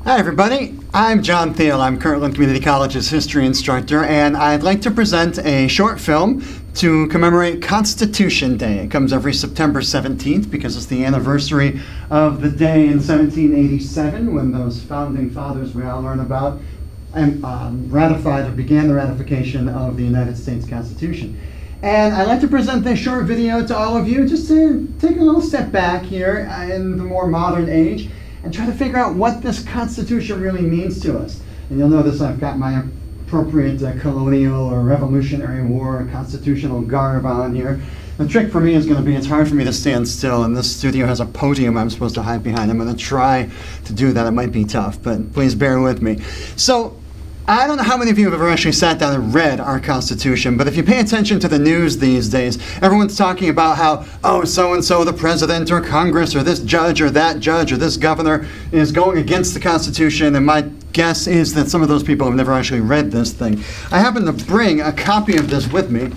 Hi everybody, I'm John Thiel. I'm Kirtland Community College's history instructor, and I'd like to present a short film to commemorate Constitution Day. It comes every September 17th because it's the anniversary of the day in 1787 when those founding fathers we all learn about ratified or began the ratification of the United States Constitution. And I'd like to present this short video to all of you just to take a little step back here in the more modern age and try to figure out what this Constitution really means to us. And you'll notice I've got my appropriate colonial or Revolutionary War constitutional garb on here. The trick for me is going to be it's hard for me to stand still, and this studio has a podium I'm supposed to hide behind. I'm going to try to do that. It might be tough, but please bear with me. So, I don't know how many of you have ever actually sat down and read our Constitution, but if you pay attention to the news these days, everyone's talking about how, oh, so-and-so, the president or Congress or this judge or this governor is going against the Constitution, and my guess is that some of those people have never actually read this thing. I happen to bring a copy of this with me.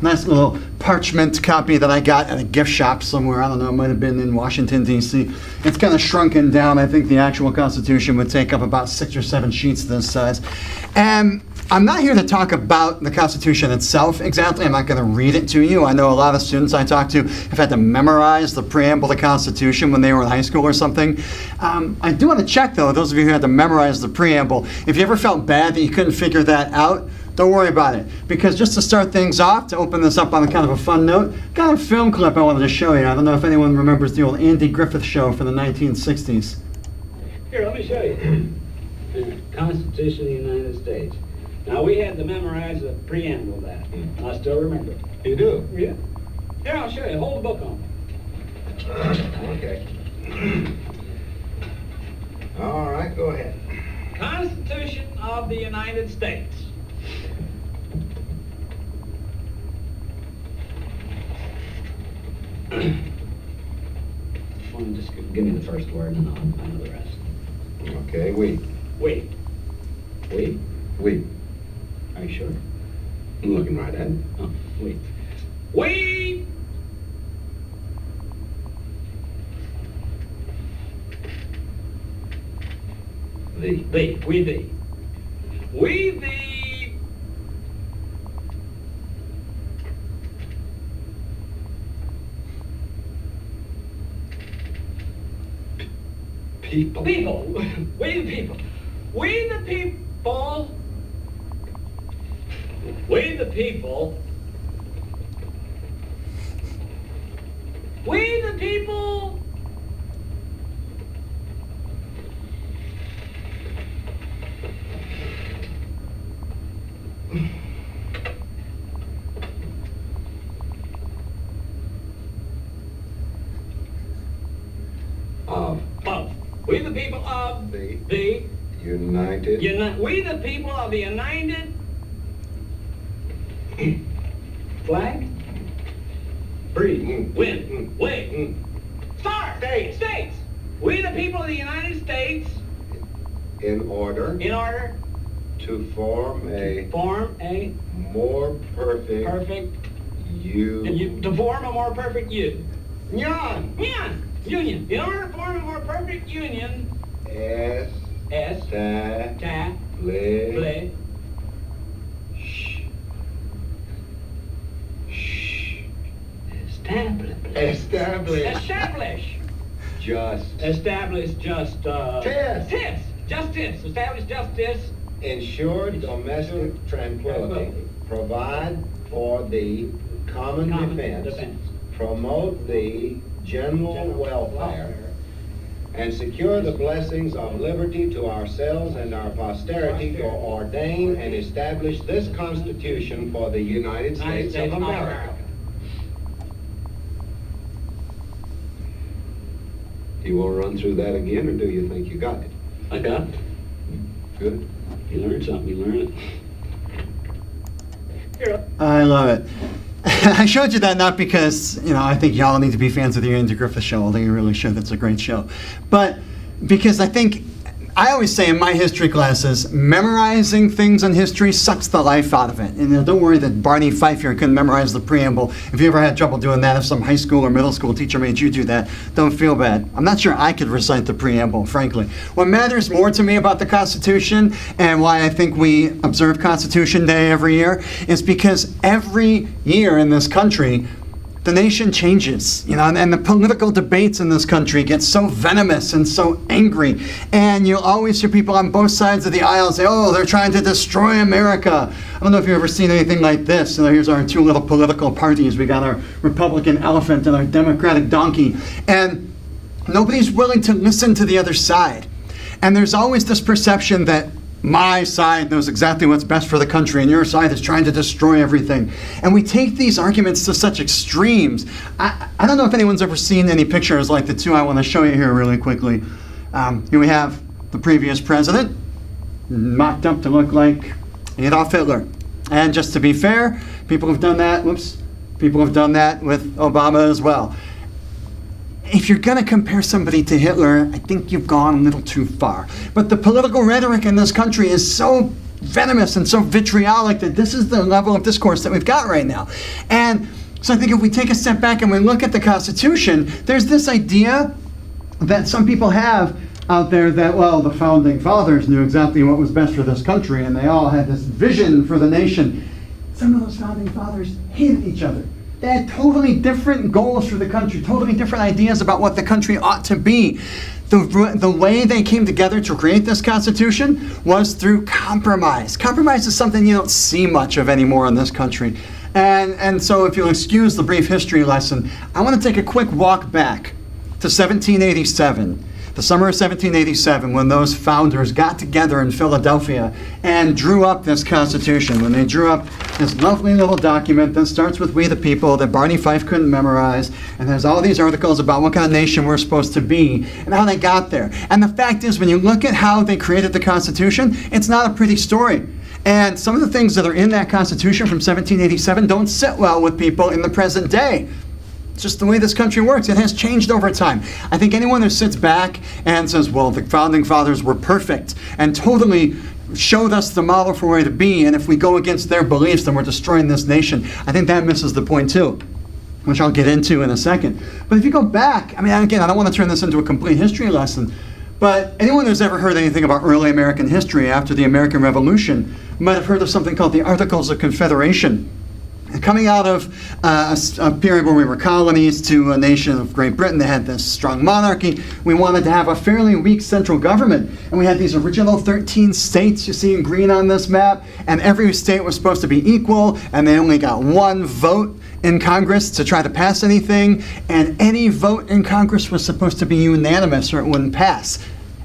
Nice little parchment copy that I got at a gift shop somewhere. I don't know, it might have been in Washington, D.C. It's kind of shrunken down. I think the actual Constitution would take up about 6 or 7 sheets this size. And I'm not here to talk about the Constitution itself exactly. I'm not going to read it to you. I know a lot of students I talk to have had to memorize the preamble of the Constitution when they were in high school or something. I do want to check, though, those of you who had to memorize the preamble, if you ever felt bad that you couldn't figure that out, don't worry about it, because just to start things off, to open this up on a kind of a fun note, got a film clip I wanted to show you. I don't know if anyone remembers the old Andy Griffith Show from the 1960s. Here, let me show you. Constitution of the United States. Now, we had to memorize the preamble of that. I still remember it. You do? Yeah. Here, I'll show you. Hold the book on. Okay. All right, go ahead. Constitution of the United States. Just give me the first word and I know the rest. Okay, we. We. We? We. Are you sure? I'm looking right at it. Oh, we. We. The. Thee. We thee. We thee. People. People. We the people. We the people. We the people. We the people. Of. We the people of the United. We the people of the United flag. Breathe. Wind. Wig. Star. States. We the people of the United States. In order to form a more perfect you. To form a more perfect you. Union. Union. In order to form a more perfect union. Establish. Establish justice. Ensure domestic tranquility. Provide for the common defense. Promote the general welfare. And secure the blessings of liberty to ourselves and our posterity, to ordain and establish this Constitution for the United States of America. Do you want to run through that again, or do you think you got it? I got it. Good. You learn something, you learn it. I love it. I showed you that not because, I think y'all need to be fans of the Andy Griffith Show, although you really should. That's a great show. But because I think I always say in my history classes, memorizing things in history sucks the life out of it. And don't worry that Barney Fife here couldn't memorize the preamble. If you ever had trouble doing that, if some high school or middle school teacher made you do that, don't feel bad. I'm not sure I could recite the preamble, frankly. What matters more to me about the Constitution and why I think we observe Constitution Day every year is because every year in this country, the nation changes, and the political debates in this country get so venomous and so angry. And you'll always hear people on both sides of the aisle say, oh, they're trying to destroy America. I don't know if you've ever seen anything like this. Here's our two little political parties. We got our Republican elephant and our Democratic donkey. And nobody's willing to listen to the other side. And there's always this perception that my side knows exactly what's best for the country and your side is trying to destroy everything. And we take these arguments to such extremes. I don't know if anyone's ever seen any pictures like the two I want to show you here really quickly. Here we have the previous president, mocked up to look like Adolf Hitler. And just to be fair, people have done that with Obama as well. If you're going to compare somebody to Hitler, I think you've gone a little too far. But the political rhetoric in this country is so venomous and so vitriolic that this is the level of discourse that we've got right now. And so I think if we take a step back and we look at the Constitution, there's this idea that some people have out there that, well, the Founding Fathers knew exactly what was best for this country, and they all had this vision for the nation. Some of those Founding Fathers hated each other. They had totally different goals for the country, totally different ideas about what the country ought to be. The way they came together to create this Constitution was through compromise. Compromise is something you don't see much of anymore in this country. And so if you'll excuse the brief history lesson, I want to take a quick walk back to 1787. The summer of 1787, when those founders got together in Philadelphia and drew up this Constitution, when they drew up this lovely little document that starts with "We the People" that Barney Fife couldn't memorize, and there's all these articles about what kind of nation we're supposed to be and how they got there. And the fact is, when you look at how they created the Constitution, it's not a pretty story. And some of the things that are in that Constitution from 1787 don't sit well with people in the present day. It's just the way this country works. It has changed over time. I think anyone who sits back and says, well, the Founding Fathers were perfect and totally showed us the model for where to be, and if we go against their beliefs, then we're destroying this nation, I think that misses the point too, which I'll get into in a second. But if you go back, again, I don't want to turn this into a complete history lesson, but anyone who's ever heard anything about early American history after the American Revolution might have heard of something called the Articles of Confederation. Coming out of a period where we were colonies to a nation of Great Britain that had this strong monarchy, we wanted to have a fairly weak central government. And we had these original 13 states you see in green on this map, and every state was supposed to be equal, and they only got one vote in Congress to try to pass anything, and any vote in Congress was supposed to be unanimous or it wouldn't pass.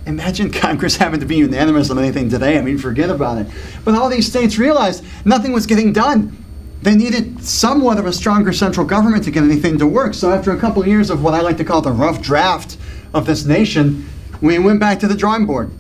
Imagine Congress having to be unanimous on anything today. Forget about it. But all these states realized nothing was getting done. They needed somewhat of a stronger central government to get anything to work. So after a couple of years of what I like to call the rough draft of this nation, we went back to the drawing board.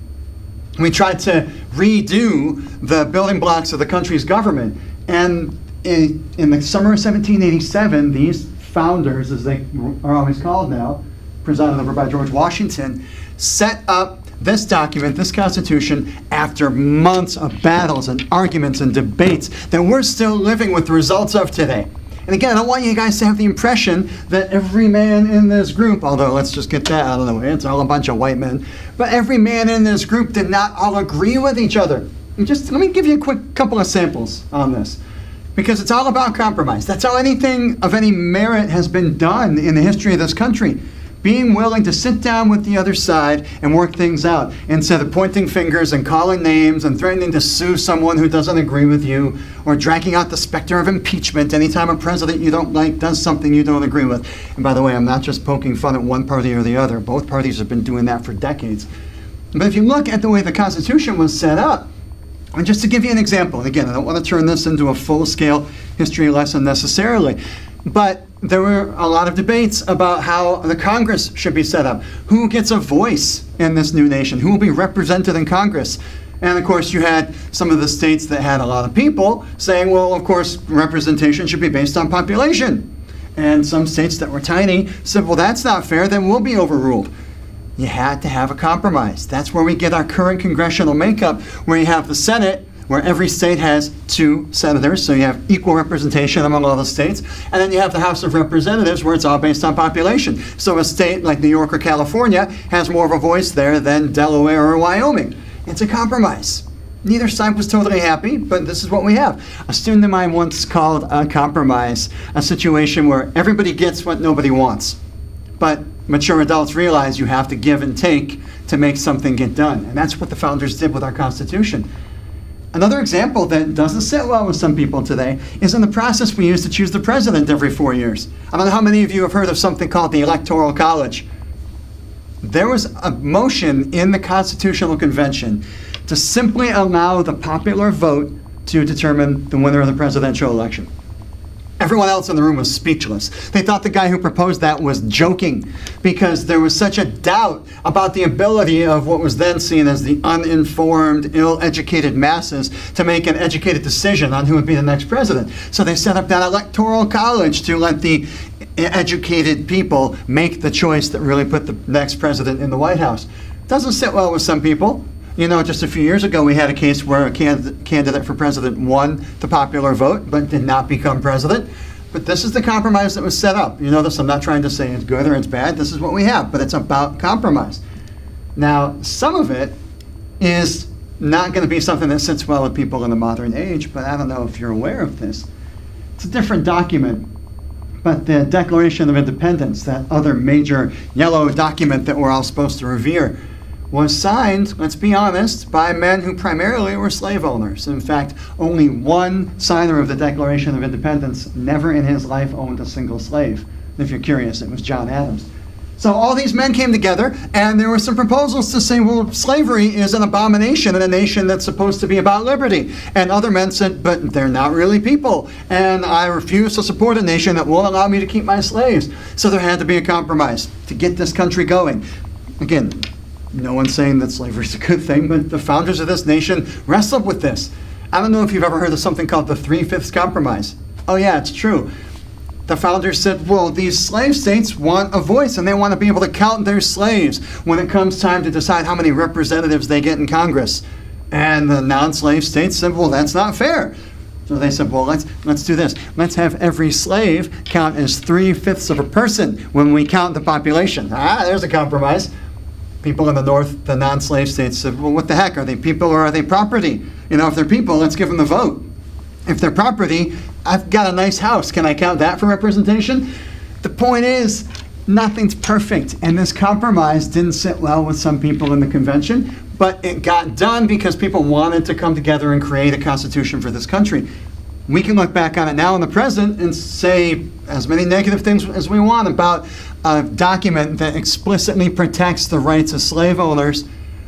We tried to redo the building blocks of the country's government. And in the summer of 1787, these founders, as they are always called now, presided over by George Washington, set up this document, this Constitution, after months of battles and arguments and debates that we're still living with the results of today. And again, I don't want you guys to have the impression that every man in this group, although let's just get that out of the way, it's all a bunch of white men, but every man in this group did not all agree with each other. And just let me give you a quick couple of samples on this, because it's all about compromise. That's how anything of any merit has been done in the history of this country. Being willing to sit down with the other side and work things out instead of pointing fingers and calling names and threatening to sue someone who doesn't agree with you, or dragging out the specter of impeachment anytime a president you don't like does something you don't agree with. And by the way, I'm not just poking fun at one party or the other. Both parties have been doing that for decades. But if you look at the way the Constitution was set up, and just to give you an example, and again, I don't want to turn this into a full-scale history lesson necessarily, but there were a lot of debates about how the Congress should be set up. Who gets a voice in this new nation? Who will be represented in Congress? And of course, you had some of the states that had a lot of people saying, well, of course, representation should be based on population. And some states that were tiny said, well, that's not fair, then we'll be overruled. You had to have a compromise. That's where we get our current congressional makeup, where you have the Senate, where every state has 2 senators, so you have equal representation among all the states, and then you have the House of Representatives, where it's all based on population. So a state like New York or California has more of a voice there than Delaware or Wyoming. It's a compromise. Neither side was totally happy, but this is what we have. A student of mine once called a compromise a situation where everybody gets what nobody wants. But mature adults realize you have to give and take to make something get done. And that's what the founders did with our Constitution. Another example that doesn't sit well with some people today is in the process we use to choose the president every 4 years. I don't know how many of you have heard of something called the Electoral College. There was a motion in the Constitutional Convention to simply allow the popular vote to determine the winner of the presidential election. Everyone else in the room was speechless. They thought the guy who proposed that was joking because there was such a doubt about the ability of what was then seen as the uninformed, ill-educated masses to make an educated decision on who would be the next president. So they set up that electoral college to let the educated people make the choice that really put the next president in the White House. Doesn't sit well with some people. You know, just a few years ago, we had a case where a candidate for president won the popular vote, but did not become president. But this is the compromise that was set up. You notice I'm not trying to say it's good or it's bad. This is what we have, but it's about compromise. Now, some of it is not going to be something that sits well with people in the modern age, but I don't know if you're aware of this. It's a different document, but the Declaration of Independence, that other major yellow document that we're all supposed to revere, was signed, let's be honest, by men who primarily were slave owners. In fact, only one signer of the Declaration of Independence never in his life owned a single slave. If you're curious, it was John Adams. So all these men came together, and there were some proposals to say, well, slavery is an abomination in a nation that's supposed to be about liberty. And other men said, but they're not really people, and I refuse to support a nation that won't allow me to keep my slaves. So there had to be a compromise to get this country going. Again, no one's saying that slavery is a good thing, but the founders of this nation wrestled with this. I don't know if you've ever heard of something called the 3/5 compromise. Oh yeah, it's true. The founders said, well, these slave states want a voice, and they want to be able to count their slaves when it comes time to decide how many representatives they get in Congress. And the non-slave states said, well, that's not fair. So they said, well, let's do this. Let's have every slave count as 3/5 of a person when we count the population. There's a compromise. People in the North, the non-slave states said, well, what the heck? Are they people or are they property? You know, if they're people, let's give them the vote. If they're property, I've got a nice house. Can I count that for representation? The point is, nothing's perfect. And this compromise didn't sit well with some people in the convention, but it got done because people wanted to come together and create a constitution for this country. We can look back on it now in the present and say as many negative things as we want about a document that explicitly protects the rights of slave owners,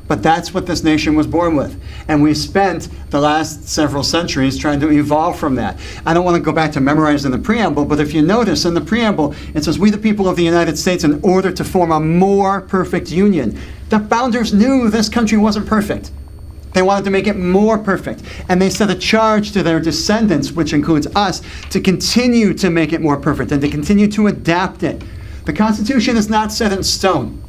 but that's what this nation was born with. And we've spent the last several centuries trying to evolve from that. I don't want to go back to memorizing the preamble, but if you notice in the preamble, it says, we the people of the United States in order to form a more perfect union. The founders knew this country wasn't perfect. They wanted to make it more perfect. And they set a charge to their descendants, which includes us, to continue to make it more perfect and to continue to adapt it. The Constitution is not set in stone.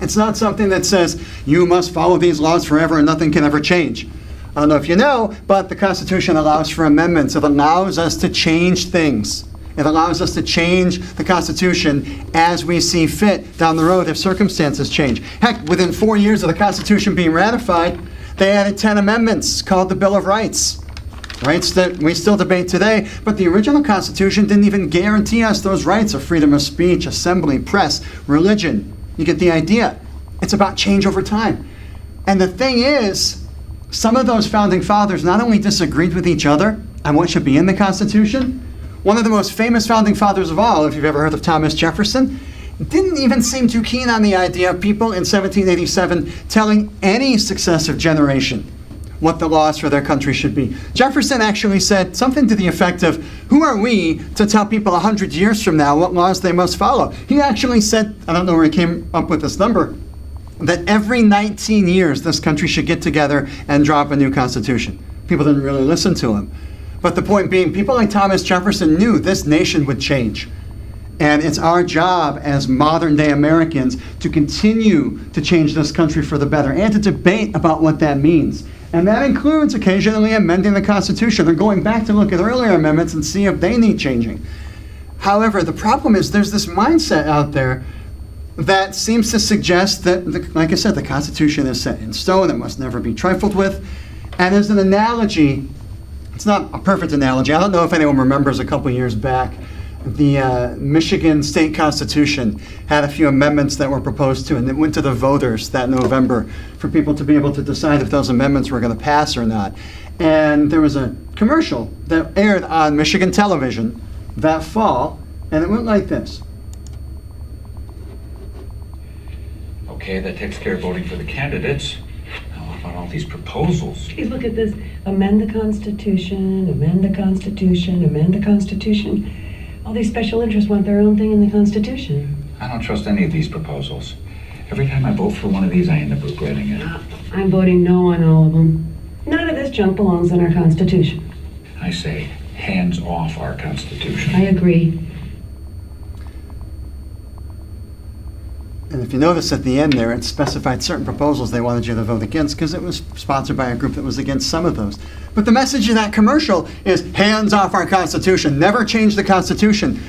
It's not something that says, you must follow these laws forever and nothing can ever change. I don't know if you know, but the Constitution allows for amendments. It allows us to change things. It allows us to change the Constitution as we see fit down the road if circumstances change. Heck, within 4 years of the Constitution being ratified, they added 10 amendments called the Bill of Rights. Rights that we still debate today, but the original Constitution didn't even guarantee us those rights of freedom of speech, assembly, press, religion. You get the idea. It's about change over time. And the thing is, some of those founding fathers not only disagreed with each other on what should be in the Constitution, one of the most famous founding fathers of all, if you've ever heard of Thomas Jefferson, didn't even seem too keen on the idea of people in 1787 telling any successive generation what the laws for their country should be. Jefferson actually said something to the effect of, who are we to tell people 100 years from now what laws they must follow? He actually said, I don't know where he came up with this number, that every 19 years this country should get together and drop a new constitution. People didn't really listen to him. But the point being, people like Thomas Jefferson knew this nation would change. And it's our job as modern-day Americans to continue to change this country for the better and to debate about what that means. And that includes occasionally amending the Constitution or going back to look at earlier amendments and see if they need changing. However, the problem is there's this mindset out there that seems to suggest that, like I said, the Constitution is set in stone, it must never be trifled with. And as an analogy, it's not a perfect analogy. I don't know if anyone remembers a couple years back, the Michigan State Constitution had a few amendments that were proposed to, and it went to the voters that November for people to be able to decide if those amendments were going to pass or not. And there was a commercial that aired on Michigan television that fall, and it went like this. Okay, that takes care of voting for the candidates. Now, what about all these proposals? Please look at this. Amend the Constitution, amend the Constitution, amend the Constitution. All these special interests want their own thing in the Constitution. I don't trust any of these proposals. Every time I vote for one of these, I end up regretting it. I'm voting no on all of them. None of this junk belongs in our Constitution. I say, hands off our Constitution. I agree. And if you notice at the end there, it specified certain proposals they wanted you to vote against because it was sponsored by a group that was against some of those. But the message in that commercial is hands off our Constitution, never change the Constitution.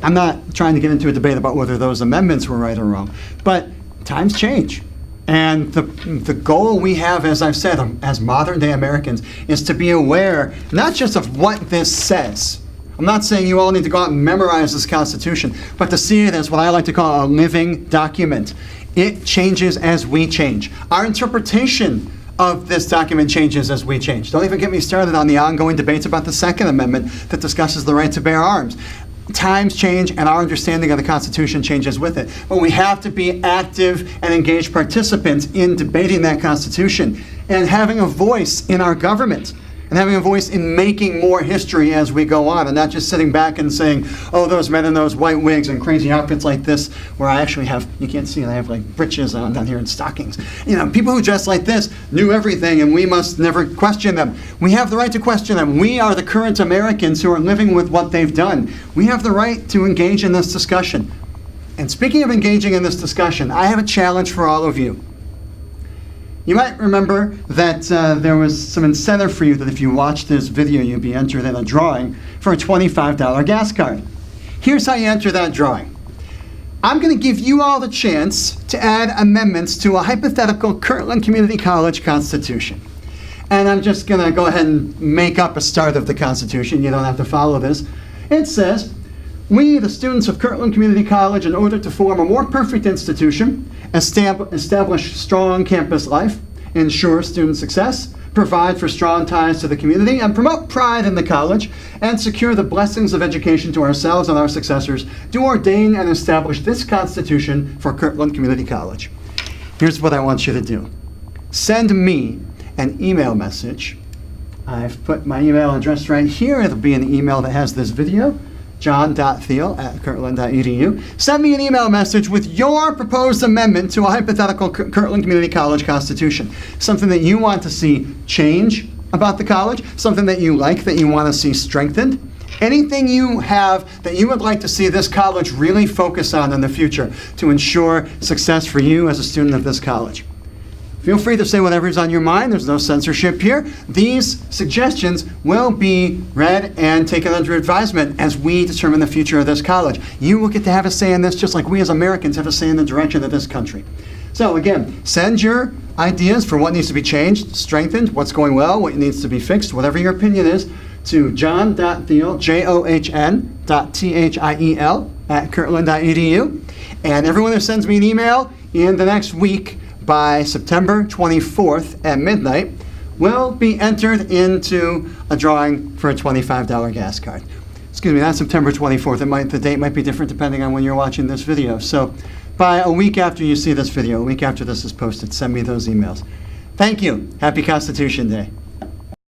I'm not trying to get into a debate about whether those amendments were right or wrong, but times change. And the goal we have, as I've said, as modern day Americans, is to be aware not just of what this says. I'm not saying you all need to go out and memorize this Constitution, but to see it as what I like to call a living document. It changes as we change. Our interpretation of this document changes as we change. Don't even get me started on the ongoing debates about the Second Amendment that discusses the right to bear arms. Times change and our understanding of the Constitution changes with it. But we have to be active and engaged participants in debating that Constitution and having a voice in our government. And having a voice in making more history as we go on, and not just sitting back and saying, oh, those men in those white wigs and crazy outfits like this, where I actually have, you can't see it, I have like breeches on down here and stockings. You know, people who dress like this knew everything and we must never question them. We have the right to question them. We are the current Americans who are living with what they've done. We have the right to engage in this discussion. And speaking of engaging in this discussion, I have a challenge for all of you. You might remember that there was some incentive for you that if you watched this video, you'd be entered in a drawing for a $25 gas card. Here's how you enter that drawing. I'm going to give you all the chance to add amendments to a hypothetical Kirtland Community College Constitution. And I'm just going to go ahead and make up a start of the Constitution. You don't have to follow this. It says, we, the students of Kirtland Community College, in order to form a more perfect institution, establish strong campus life, ensure student success, provide for strong ties to the community, and promote pride in the college, and secure the blessings of education to ourselves and our successors, do ordain and establish this Constitution for Kirtland Community College. Here's what I want you to do. Send me an email message. I've put my email address right here. It'll be an email that has this video. john.thiel@kirtland.edu. Send me an email message with your proposed amendment to a hypothetical Kirtland Community College Constitution. Something that you want to see change about the college, something that you like, that you want to see strengthened. Anything you have that you would like to see this college really focus on in the future to ensure success for you as a student of this college. Feel free to say whatever's on your mind. There's no censorship here. These suggestions will be read and taken under advisement as we determine the future of this college. You will get to have a say in this just like we as Americans have a say in the direction of this country. So again, send your ideas for what needs to be changed, strengthened, what's going well, what needs to be fixed, whatever your opinion is, to john.thiel, john.thiel @kirtland.edu. And everyone who sends me an email in the next week by September 24th at midnight will be entered into a drawing for a $25 gas card. Excuse me, not September 24th. The date might be different depending on when you're watching this video. So by a week after you see this video, a week after this is posted, send me those emails. Thank you. Happy Constitution Day.